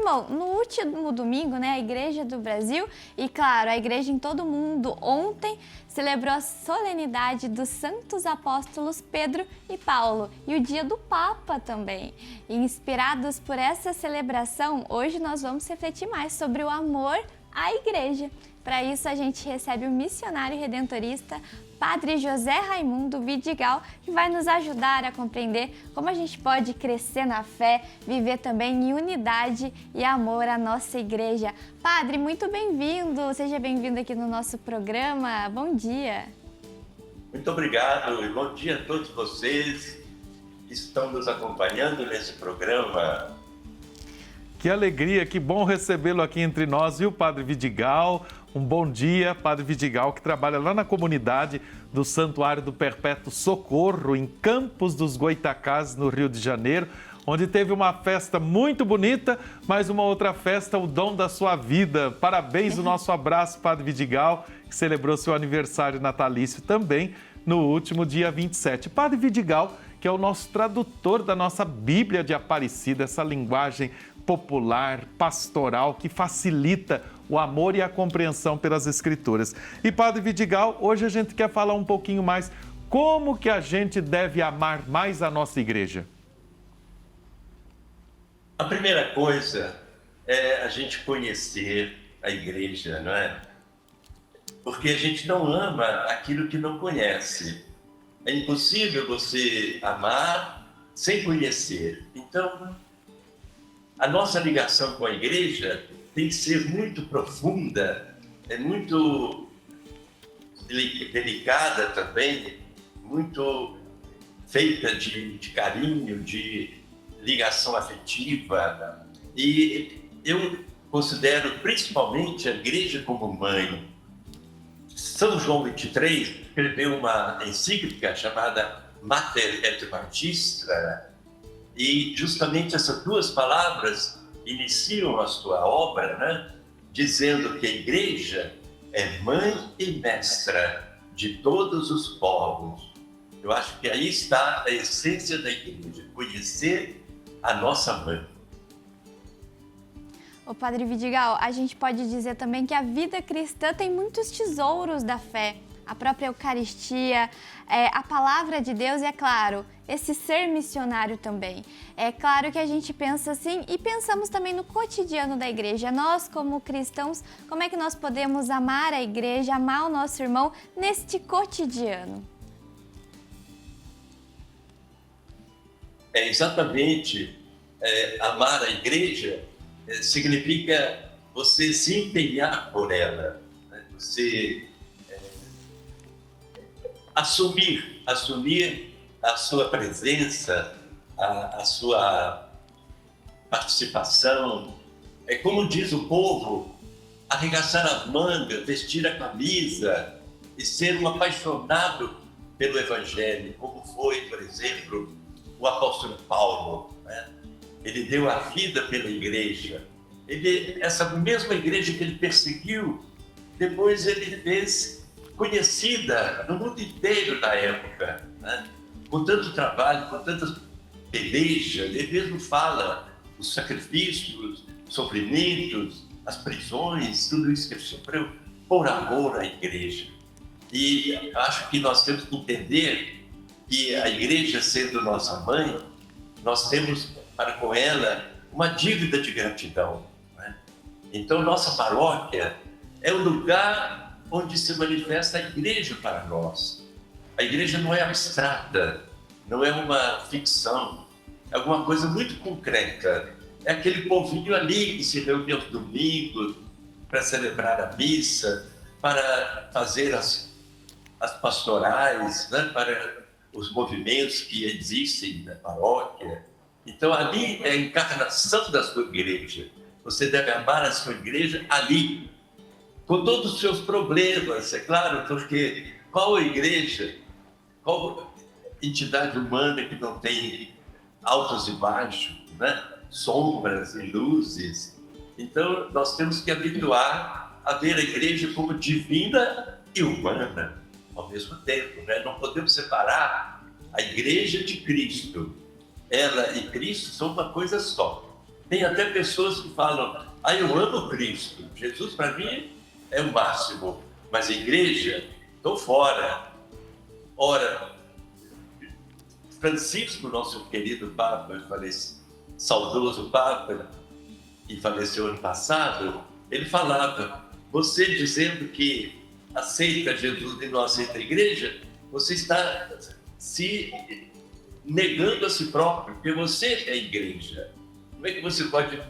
irmão, no último domingo, né, a Igreja do Brasil e, claro, a Igreja em todo o mundo ontem celebrou a solenidade dos Santos Apóstolos Pedro e Paulo e o dia do Papa também. E, inspirados por essa celebração, hoje nós vamos refletir mais sobre o amor à Igreja. Para isso, a gente recebe o missionário redentorista Padre José Raimundo Vidigal, que vai nos ajudar a compreender como a gente pode crescer na fé, viver também em unidade e amor à nossa igreja. Padre, muito bem-vindo, seja bem-vindo aqui no nosso programa. Bom dia. Muito obrigado e bom dia a todos vocês que estão nos acompanhando nesse programa. Que alegria, que bom recebê-lo aqui entre nós, viu, Padre Vidigal? Um bom dia, Padre Vidigal, que trabalha lá na comunidade do Santuário do Perpétuo Socorro, em Campos dos Goitacazes, no Rio de Janeiro, onde teve uma festa muito bonita, mas uma outra festa, o dom da sua vida. Parabéns, o nosso abraço, Padre Vidigal, que celebrou seu aniversário natalício também no último dia 27. Padre Vidigal, que é o nosso tradutor da nossa Bíblia de Aparecida, essa linguagem popular, pastoral, que facilita o amor e a compreensão pelas Escrituras. E, Padre Vidigal, hoje a gente quer falar um pouquinho mais como que a gente deve amar mais a nossa igreja. A primeira coisa é a gente conhecer a igreja, não é? Porque a gente não ama aquilo que não conhece. É impossível você amar sem conhecer. Então, a nossa ligação com a igreja tem que ser muito profunda, é muito delicada também, muito feita de carinho, de ligação afetiva. E eu considero principalmente a igreja como mãe. São João XXIII escreveu uma encíclica chamada Mater et Magistra, e justamente essas duas palavras iniciam a sua obra, né? Dizendo que a igreja é mãe e mestra de todos os povos. Eu acho que aí está a essência da igreja, conhecer a nossa mãe. Ô Padre Vidigal, a gente pode dizer também que a vida cristã tem muitos tesouros da fé. A própria Eucaristia, a Palavra de Deus e, é claro, esse ser missionário também. É claro que a gente pensa assim e pensamos também no cotidiano da igreja. Nós, como cristãos, como é que nós podemos amar a igreja, amar o nosso irmão neste cotidiano? Exatamente, amar a igreja significa você se empenhar por ela, né? Você assumir a sua presença, a sua participação. É como diz o povo, arregaçar as mangas, vestir a camisa e ser um apaixonado pelo Evangelho, como foi, por exemplo, o apóstolo Paulo, né? Ele deu a vida pela igreja. Essa mesma igreja que ele perseguiu, depois ele fez conhecida no mundo inteiro da época, né? Com tanto trabalho, com tanta peleja. Ele mesmo fala os sacrifícios, os sofrimentos, as prisões, tudo isso que ele sofreu por amor à igreja. E acho que nós temos que entender que a igreja, sendo nossa mãe, nós temos para com ela uma dívida de gratidão, né? Então, nossa paróquia é o lugar onde se manifesta a igreja para nós. A igreja não é abstrata, não é uma ficção, é alguma coisa muito concreta. É aquele povinho ali que se reúne aos domingos para celebrar a missa, para fazer as pastorais, né? Para os movimentos que existem na paróquia. Então, ali é a encarnação da sua igreja. Você deve amar a sua igreja ali, com todos os seus problemas, é claro, porque qual igreja, qual entidade humana que não tem altos e baixos, né? Sombras e luzes? Então, nós temos que habituar a ver a igreja como divina e humana ao mesmo tempo, né? Não podemos separar a igreja de Cristo. Ela e Cristo são uma coisa só. Tem até pessoas que falam, eu amo Cristo, Jesus para mim é o máximo, mas a igreja, estou fora. Ora, Francisco, nosso querido Papa, saudoso Papa, que faleceu ano passado, ele falava, você dizendo que aceita Jesus e não aceita a igreja, você está se negando a si próprio, porque você é a igreja. Como é que você pode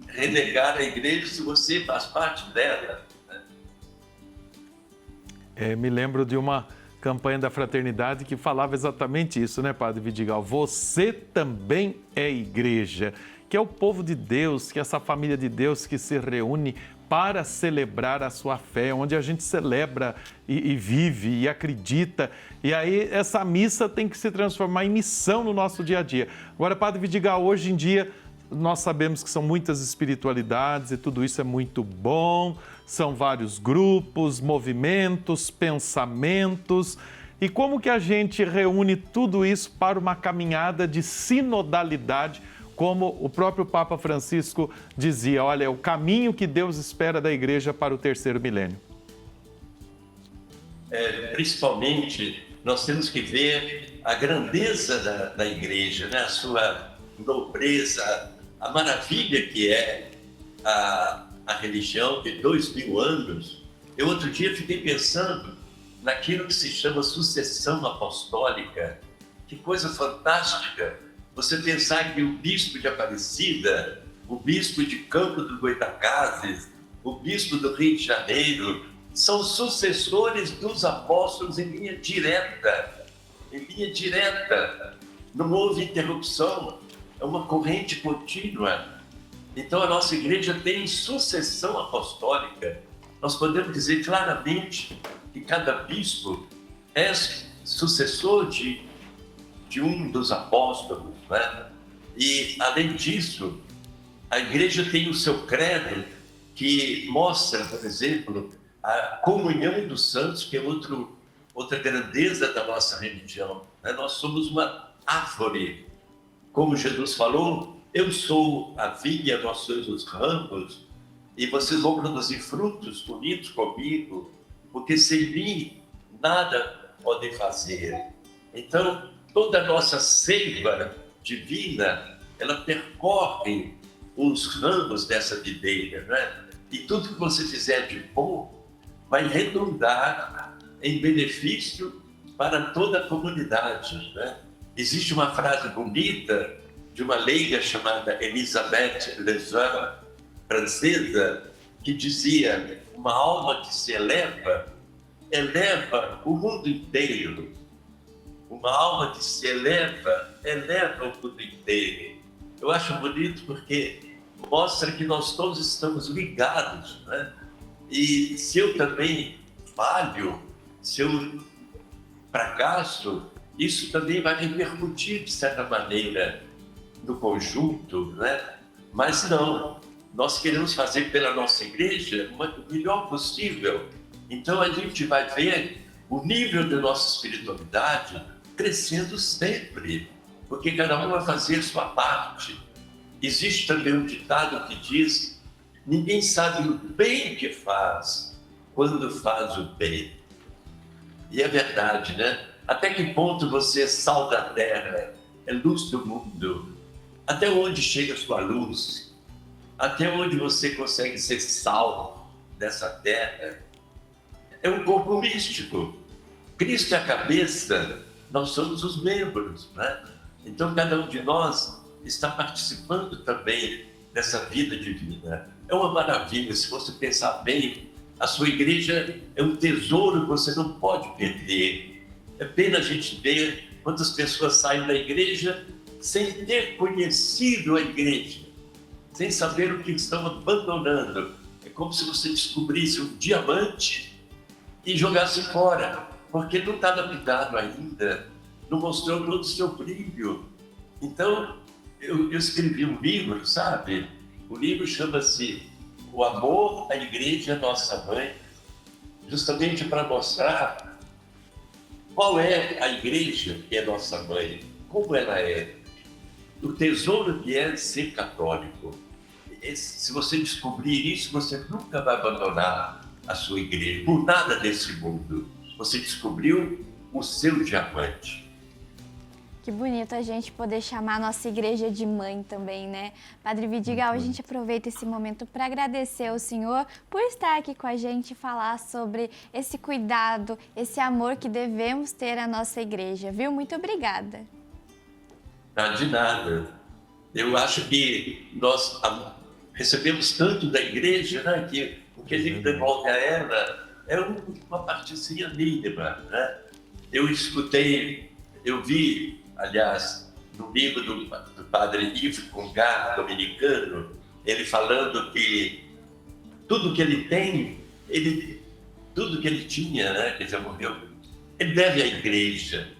renegar a igreja se você faz parte dela? Me lembro de uma campanha da Fraternidade que falava exatamente isso, né, Padre Vidigal? Você também é igreja, que é o povo de Deus, que é essa família de Deus que se reúne para celebrar a sua fé, onde a gente celebra e vive e acredita. E aí essa missa tem que se transformar em missão no nosso dia a dia. Agora, Padre Vidigal, hoje em dia nós sabemos que são muitas espiritualidades e tudo isso é muito bom, são vários grupos, movimentos, pensamentos. E como que a gente reúne tudo isso para uma caminhada de sinodalidade, como o próprio Papa Francisco dizia, olha, é o caminho que Deus espera da igreja para o terceiro milênio? Principalmente, nós temos que ver a grandeza da igreja, né? A sua nobreza, a maravilha que é a religião de 2000 anos. Eu outro dia fiquei pensando naquilo que se chama sucessão apostólica. Que coisa fantástica! Você pensar que o bispo de Aparecida, o bispo de Campo dos Goytacazes, o bispo do Rio de Janeiro, são sucessores dos apóstolos em linha direta. Em linha direta. Não houve interrupção. É uma corrente contínua. Então a nossa igreja tem sucessão apostólica. Nós podemos dizer claramente que cada bispo é sucessor de um dos apóstolos, né? E, além disso, a igreja tem o seu credo que mostra, por exemplo, a comunhão dos santos, que é outra grandeza da nossa religião, né? Nós somos uma árvore. Como Jesus falou, eu sou a vinha, nós somos os ramos, e vocês vão produzir frutos bonitos comigo, porque sem mim nada podem fazer. Então, toda a nossa seiva divina, ela percorre os ramos dessa videira, né? E tudo que você fizer de bom vai redundar em benefício para toda a comunidade, né? Existe uma frase bonita de uma leiga chamada Elisabeth Lejeune, francesa, que dizia: uma alma que se eleva o mundo inteiro. Uma alma que se eleva o mundo inteiro. Eu acho bonito porque mostra que nós todos estamos ligados, né? E se eu também falho, se eu fracasso, isso também vai repercutir, de certa maneira, no conjunto, né? Mas não, nós queremos fazer pela nossa igreja o melhor possível. Então a gente vai ver o nível da nossa espiritualidade crescendo sempre, porque cada um vai fazer sua parte. Existe também um ditado que diz: ninguém sabe o bem que faz quando faz o bem. E é verdade, né? Até que ponto você é sal da terra, é luz do mundo? Até onde chega a sua luz? Até onde você consegue ser sal dessa terra? É um corpo místico. Cristo é a cabeça, nós somos os membros, né? Então cada um de nós está participando também dessa vida divina. É uma maravilha, se você pensar bem, a sua igreja é um tesouro que você não pode perder. É pena a gente ver quantas pessoas saem da igreja sem ter conhecido a igreja, sem saber o que estão abandonando. É como se você descobrisse um diamante e jogasse fora, porque não está lapidado ainda, não mostrou todo o seu brilho. Então, eu escrevi um livro, sabe? O livro chama-se O Amor à Igreja Nossa Mãe, justamente para mostrar qual é a igreja que é nossa mãe, como ela é, o tesouro que é ser católico. se você descobrir isso, você nunca vai abandonar a sua igreja, por nada desse mundo. Você descobriu o seu diamante. Que bonito a gente poder chamar a nossa igreja de mãe também, né? Padre Vidigal, a gente aproveita esse momento para agradecer ao senhor por estar aqui com a gente e falar sobre esse cuidado, esse amor que devemos ter à nossa igreja, viu? Muito obrigada. De nada. Eu acho que nós recebemos tanto da igreja, né, que o que a gente devolve a ela é uma partezinha mínima, né? Eu vi, aliás, no livro do padre Yves Congar, dominicano, ele falando que tudo que ele tem, tudo que ele tinha, né, que já morreu, ele deve à igreja.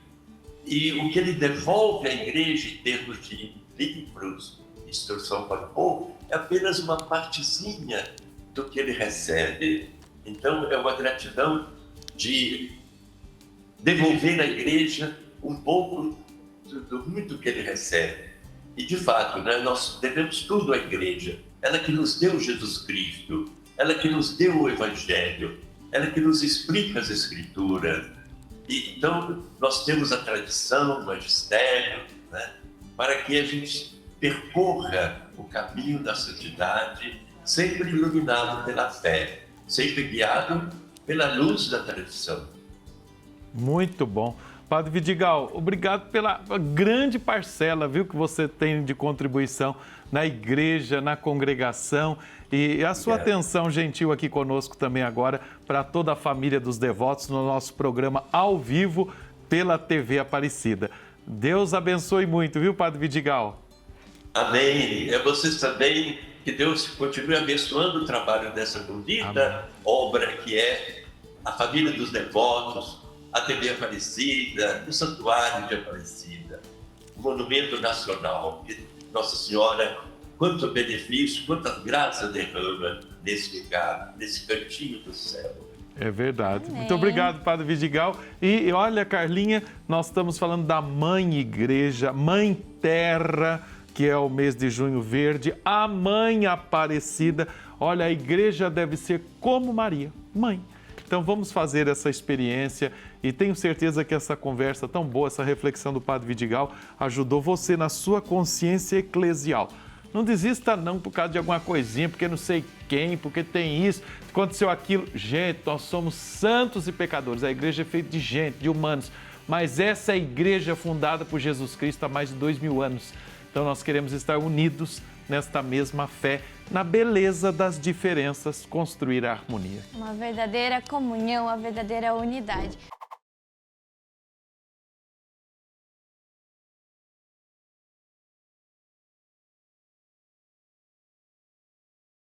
E o que ele devolve à igreja em termos de livros, instrução para o povo, é apenas uma partezinha do que ele recebe. Então, é uma gratidão de devolver à igreja um pouco do muito que ele recebe. E, de fato, né, nós devemos tudo à igreja. Ela que nos deu Jesus Cristo, ela que nos deu o Evangelho, ela que nos explica as Escrituras. E, então, nós temos a tradição, o magistério, né, para que a gente percorra o caminho da santidade, sempre iluminado pela fé, sempre guiado pela luz da tradição. Muito bom. Padre Vidigal, obrigado pela grande parcela, viu, que você tem de contribuição na igreja, na congregação e a sua atenção gentil aqui conosco também agora para toda a família dos devotos no nosso programa ao vivo pela TV Aparecida. Deus abençoe muito, viu, Padre Vidigal? Amém. É vocês também, que Deus continue abençoando o trabalho dessa bonita obra que é a família dos devotos, a TV Aparecida, o Santuário de Aparecida, o Monumento Nacional, que Nossa Senhora, quanto benefício, quanta graça derrama nesse lugar, nesse cantinho do céu. É verdade. Amém. Muito obrigado, Padre Vidigal. E olha, Carlinha, nós estamos falando da Mãe Igreja, Mãe Terra, que é o mês de junho verde, a Mãe Aparecida. Olha, a igreja deve ser como Maria, mãe. Então vamos fazer essa experiência e tenho certeza que essa conversa tão boa, essa reflexão do Padre Vidigal ajudou você na sua consciência eclesial. Não desista não por causa de alguma coisinha, porque não sei quem, porque tem isso, aconteceu aquilo. Gente, nós somos santos e pecadores, a igreja é feita de gente, de humanos, mas essa é a igreja fundada por Jesus Cristo há mais de 2000 anos. Então nós queremos estar unidos nesta mesma fé, na beleza das diferenças, construir a harmonia. Uma verdadeira comunhão, uma verdadeira unidade.